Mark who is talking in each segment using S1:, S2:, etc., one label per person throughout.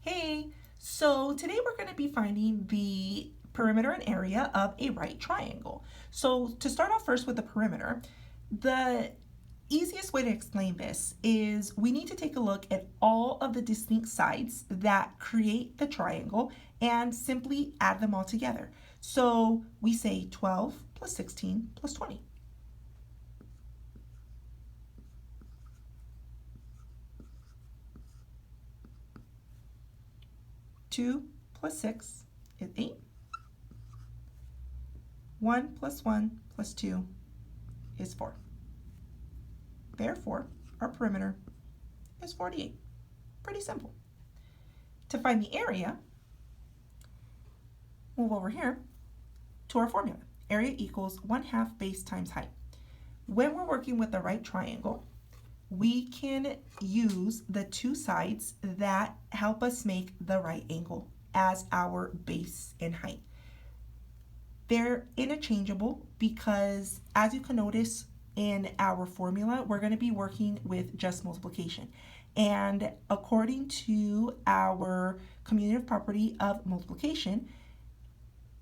S1: Hey, so today we're going to be finding the perimeter and area of a right triangle. So to start off first with the perimeter, the easiest way to explain this is we need to take a look at all of the distinct sides that create the triangle and simply add them all together. So we say 12 plus 16 plus 20. 2 plus 6 is 8. 1 plus 1 plus 2 is 4. Therefore, our perimeter is 48. Pretty simple. To find the area, move over here to our formula. Area equals 1/2 base times height. When we're working with the right triangle, we can use the two sides that help us make the right angle as our base and height. They're interchangeable because, as you can notice in our formula, we're going to be working with just multiplication. And according to our commutative property of multiplication,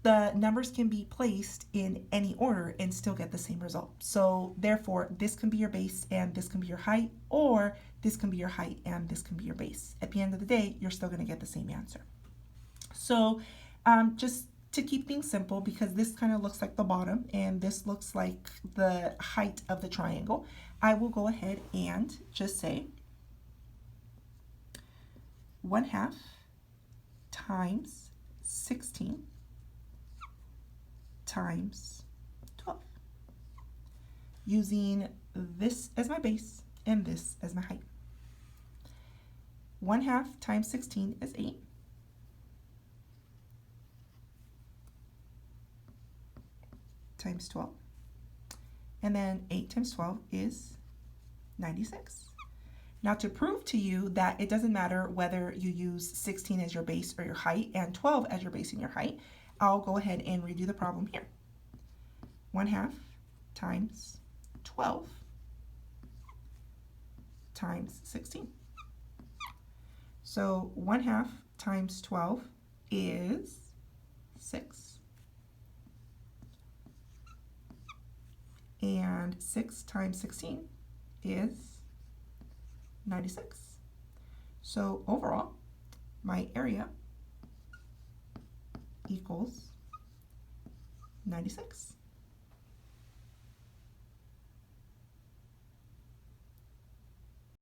S1: the numbers can be placed in any order and still get the same result. So therefore, this can be your base and this can be your height, or this can be your height and this can be your base. At the end of the day, you're still going to get the same answer. So just to keep things simple, because this kind of looks like the bottom and this looks like the height of the triangle, I will go ahead and just say 1/2 times 16 times 12, using this as my base and this as my height. 1/2 times 16 is 8. Times 12. And then 8 times 12 is 96. Now, to prove to you that it doesn't matter whether you use 16 as your base or your height and 12 as your base and your height, I'll go ahead and redo the problem here. 1/2 times 12 times 16. So 1/2 times 12 is 6. And 6 times 16 is 96. So overall, my area equals 96.